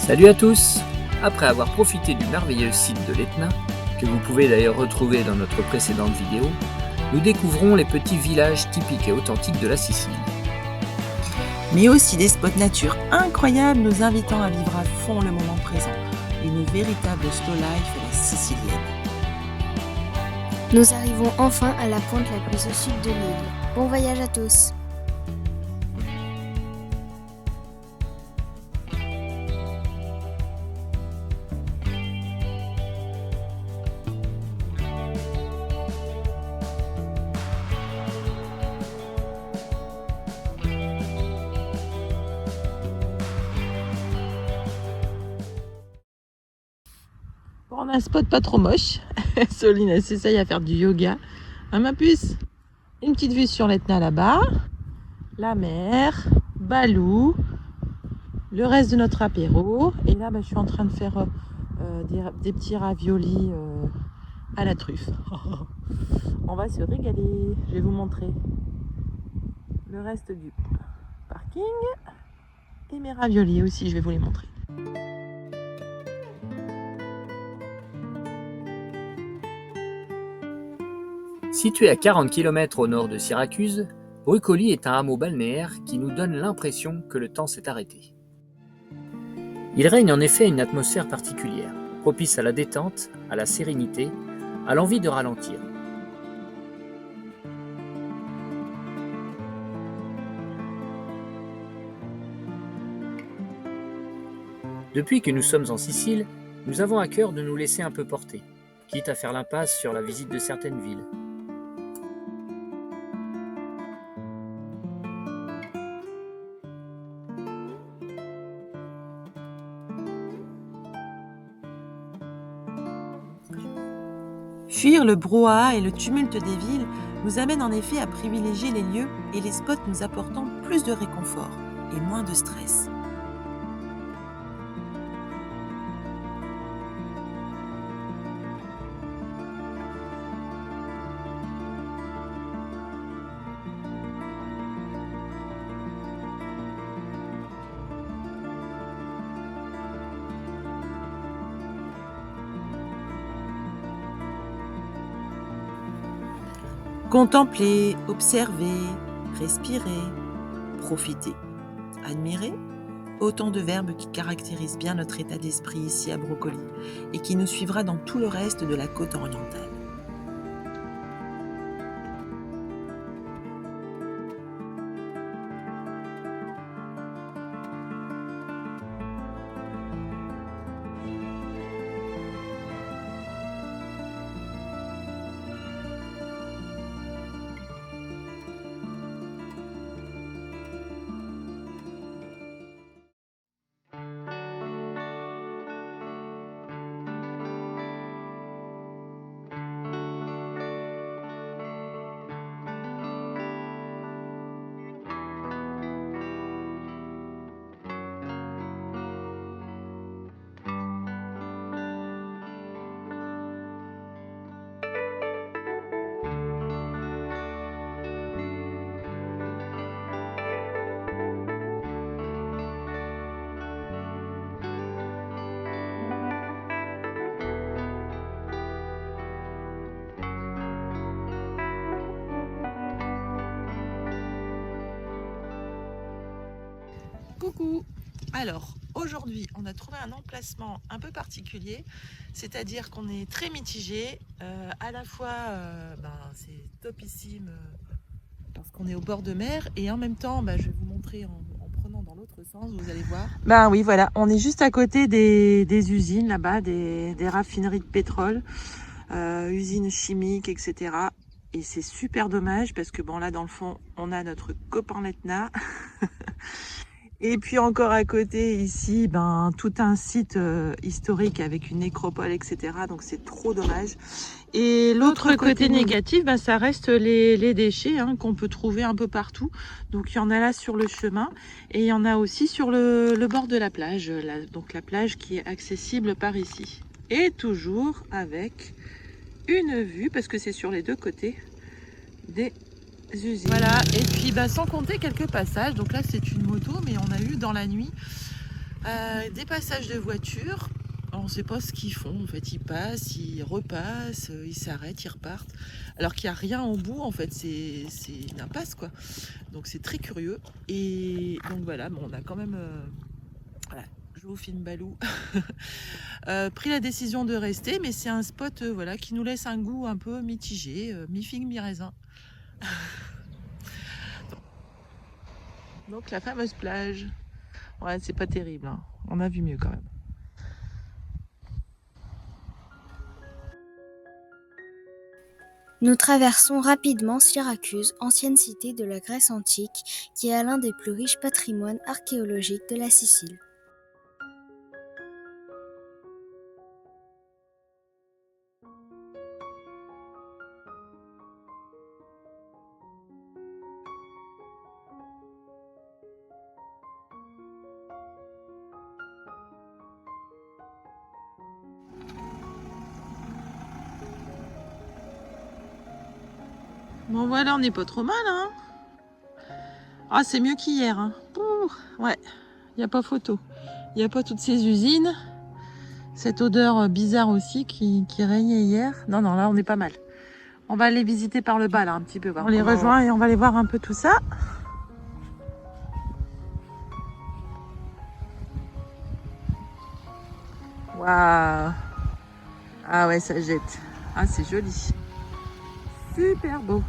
Salut à tous! Après avoir profité du merveilleux site de l'Etna, que vous pouvez d'ailleurs retrouver dans notre précédente vidéo, nous découvrons les petits villages typiques et authentiques de la Sicile. Mais aussi des spots nature incroyables nous invitant à vivre à fond le moment présent. Une véritable slow life à la sicilienne. Nous arrivons enfin à la pointe la plus au sud de l'île. Bon voyage à tous! Bon, on a un spot pas trop moche. Soline elle s'essaye à faire du yoga. Ah ma puce! Une petite vue sur l'Etna là-bas. La mer, Balou, le reste de notre apéro. Et là, je suis en train de faire des petits raviolis à la truffe. On va se régaler. Je vais vous montrer le reste du parking. Et mes raviolis aussi, je vais vous les montrer. Situé à 40 km au nord de Syracuse, Brucoli est un hameau balnéaire qui nous donne l'impression que le temps s'est arrêté. Il règne en effet une atmosphère particulière, propice à la détente, à la sérénité, à l'envie de ralentir. Depuis que nous sommes en Sicile, nous avons à cœur de nous laisser un peu porter, quitte à faire l'impasse sur la visite de certaines villes. Fuir le brouhaha et le tumulte des villes nous amène en effet à privilégier les lieux et les spots nous apportant plus de réconfort et moins de stress. Contempler, observer, respirer, profiter, admirer, autant de verbes qui caractérisent bien notre état d'esprit ici à Brucoli et qui nous suivra dans tout le reste de la côte orientale. Coucou! Alors, aujourd'hui, on a trouvé un emplacement un peu particulier, c'est-à-dire qu'on est très mitigé. À la fois, c'est topissime parce qu'on est au bord de mer et en même temps, je vais vous montrer en prenant dans l'autre sens, vous allez voir. Oui, voilà, on est juste à côté des usines là-bas, des raffineries de pétrole, usines chimiques, etc. Et c'est super dommage parce que là, dans le fond, on a notre copain l'Etna. Et puis encore à côté ici, tout un site historique avec une nécropole, etc. Donc c'est trop dommage. Et l'autre côté négatif, ça reste les déchets qu'on peut trouver un peu partout. Donc il y en a là sur le chemin et il y en a aussi sur le bord de la plage. Donc la plage qui est accessible par ici. Et toujours avec une vue, parce que c'est sur les deux côtés, des usines. Voilà, et puis sans compter quelques passages. Donc là c'est une moto, mais on a eu dans la nuit Des passages de voitures. On ne sait pas ce qu'ils font. En fait, ils passent, ils repassent, ils s'arrêtent, ils repartent. Alors qu'il n'y a rien au bout. En fait, c'est une impasse, quoi. Donc c'est très curieux. Et donc voilà, bon, on a quand même, voilà, je vous filme Balou, pris la décision de rester. Mais c'est un spot, voilà, qui nous laisse un goût un peu mitigé, mi-figue, mi-raisin. Donc la fameuse plage. Ouais, c'est pas terrible, hein. On a vu mieux quand même. Nous traversons rapidement Syracuse, ancienne cité de la Grèce antique, qui a l'un des plus riches patrimoines archéologiques de la Sicile. Bon voilà, on n'est pas trop mal, hein. Ah, c'est mieux qu'hier, hein. Ouh, ouais, il n'y a pas photo. Il n'y a pas toutes ces usines. Cette odeur bizarre aussi qui régnait hier. Non, non, là on est pas mal. On va aller visiter par le bas là un petit peu. On les rejoint et on va aller voir un peu tout ça. Waouh. Ah ouais, ça jette. Ah, c'est joli. Super beau.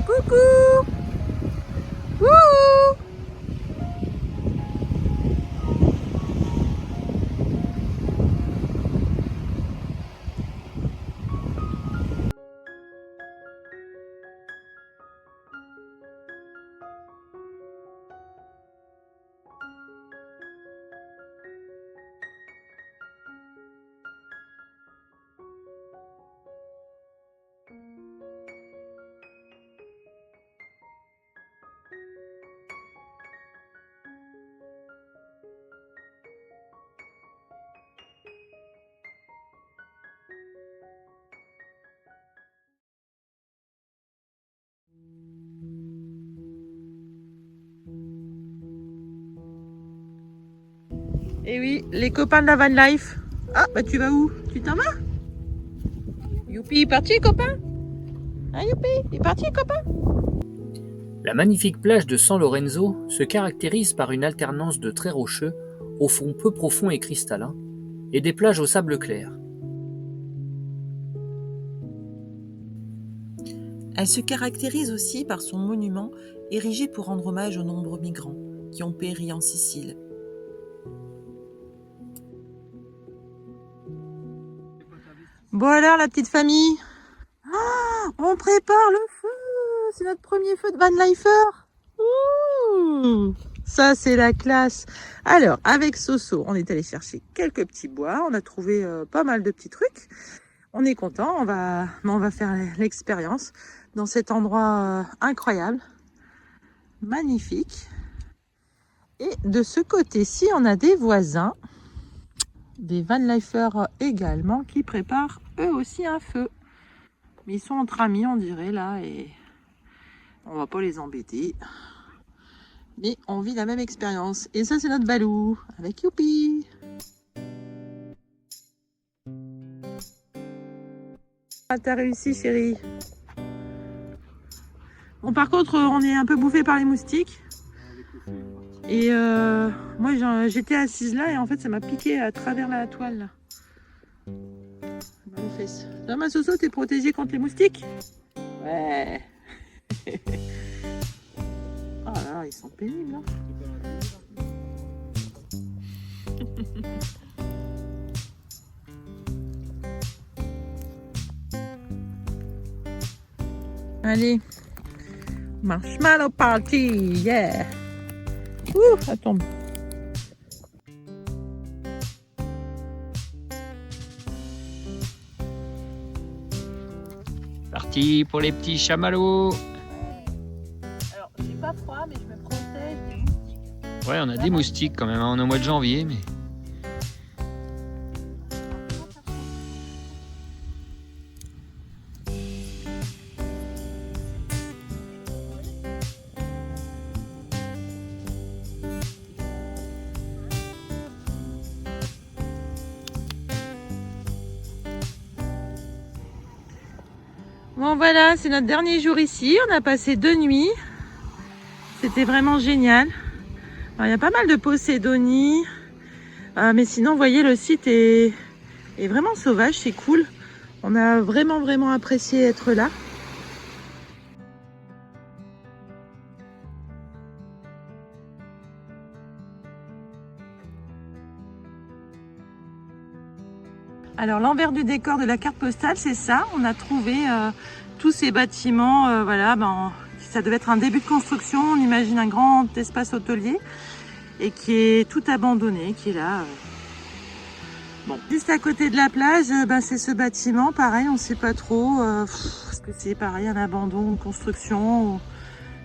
Coucou. Wouhou. Et oui, les copains de la van life. Ah, bah tu vas où? Tu t'en vas? Youpi, il est parti, copain? Hein, youpi, il est parti, copain? La magnifique plage de San Lorenzo se caractérise par une alternance de traits rocheux, au fond peu profond et cristallin, et des plages au sable clair. Elle se caractérise aussi par son monument érigé pour rendre hommage aux nombreux migrants qui ont péri en Sicile. Bon alors la petite famille, on prépare le feu, c'est notre premier feu de van lifer. Ouh, ça c'est la classe. Alors avec Soso, on est allé chercher quelques petits bois, on a trouvé pas mal de petits trucs. On est content, on va faire l'expérience dans cet endroit incroyable, magnifique. Et de ce côté-ci, on a des voisins, des vanlifers également, qui préparent eux aussi un feu. Mais ils sont entre amis, on dirait, là, et on va pas les embêter. Mais on vit la même expérience. Et ça, c'est notre Balou, avec Youpi. Ah, t'as réussi, chérie. Bon, par contre, on est un peu bouffé par les moustiques. Et moi, j'étais assise là et en fait, ça m'a piqué à travers la toile, là. Dans les fesses. Ça va, ma Soso, t'es protégée contre les moustiques? Ouais. Oh là là, ils sont pénibles, hein. Allez. Marshmallow party, yeah. Ouh, ça tombe. Parti pour les petits chamallows. Alors, j'ai pas froid, mais je me protège des moustiques. Ouais, on a des moustiques quand même, hein. On est au mois de janvier, mais... Bon voilà, c'est notre dernier jour ici. On a passé 2 nuits. C'était vraiment génial. Alors, il y a pas mal de Posédonie. Mais sinon, vous voyez, le site est vraiment sauvage, c'est cool. On a vraiment apprécié être là. Alors l'envers du décor de la carte postale, c'est ça. On a trouvé tous ces bâtiments, voilà, ça devait être un début de construction. On imagine un grand espace hôtelier et qui est tout abandonné, qui est là. Bon, juste à côté de la plage, c'est ce bâtiment, pareil, on ne sait pas trop, parce que c'est pareil, un abandon, une construction, ou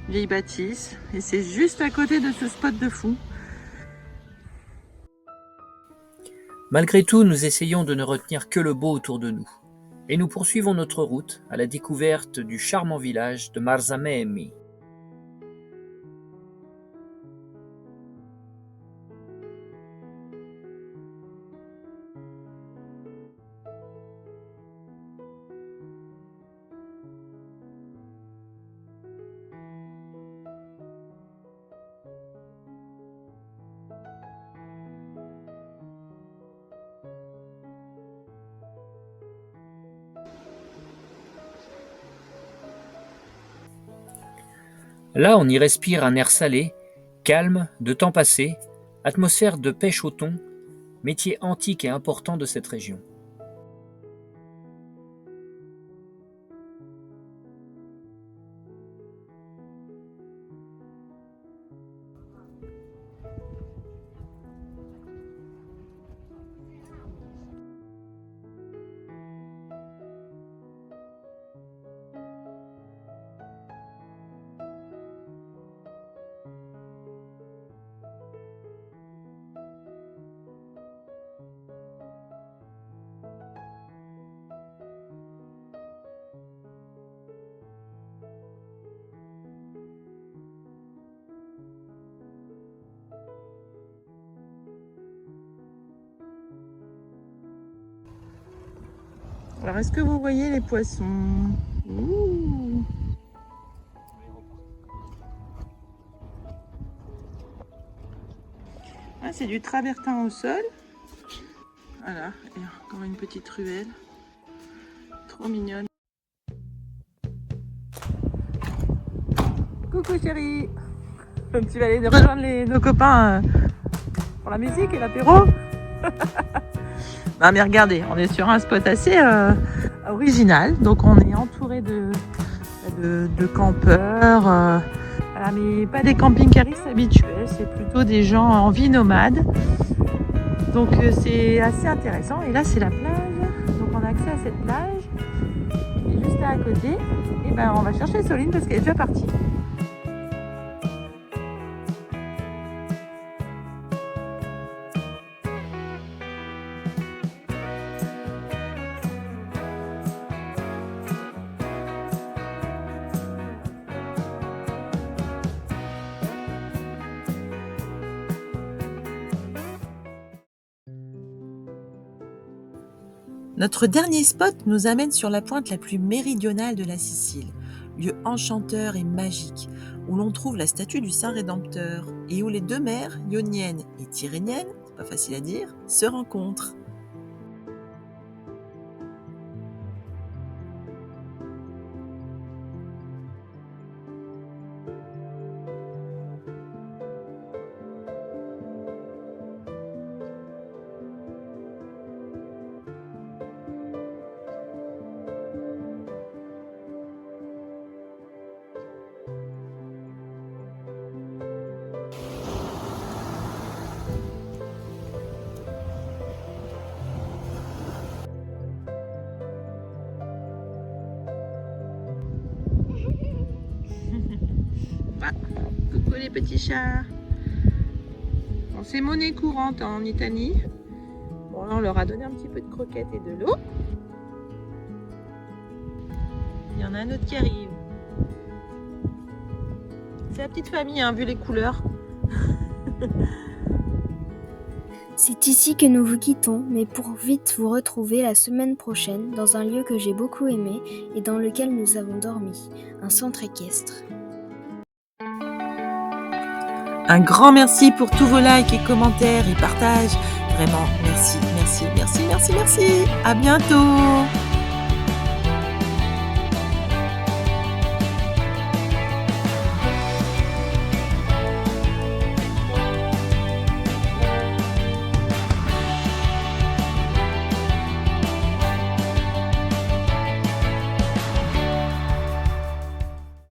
vieille bâtisse. Et c'est juste à côté de ce spot de fou. Malgré tout, nous essayons de ne retenir que le beau autour de nous. Et nous poursuivons notre route à la découverte du charmant village de Marzamemi. Là, on y respire un air salé, calme, de temps passé, atmosphère de pêche au thon, métier antique et important de cette région. Alors, est-ce que vous voyez les poissons? Ouh. Ah, c'est du travertin au sol. Voilà, et encore une petite ruelle. Trop mignonne. Coucou chérie. Tu vas aller rejoindre nos copains pour la musique et l'apéro. Non mais regardez, on est sur un spot assez original. Donc on est entouré de campeurs. Voilà, mais pas des camping-caristes habituels. C'est plutôt des gens en vie nomade. Donc c'est assez intéressant. Et là c'est la plage. Donc on a accès à cette plage. Et juste là à côté, et on va chercher Soline parce qu'elle est déjà partie. Notre dernier spot nous amène sur la pointe la plus méridionale de la Sicile, lieu enchanteur et magique, où l'on trouve la statue du Saint Rédempteur et où les deux mers, ionienne et tyrrhénienne, c'est pas facile à dire, se rencontrent. Ah, coucou les petits chats. Bon, c'est monnaie courante en Italie. Bon, là on leur a donné un petit peu de croquettes et de l'eau. Il y en a un autre qui arrive. C'est la petite famille, hein, vu les couleurs. C'est ici que nous vous quittons, mais pour vite vous retrouver la semaine prochaine dans un lieu que j'ai beaucoup aimé et dans lequel nous avons dormi, un centre équestre. Un grand merci pour tous vos likes et commentaires et partages. Vraiment, merci. À bientôt.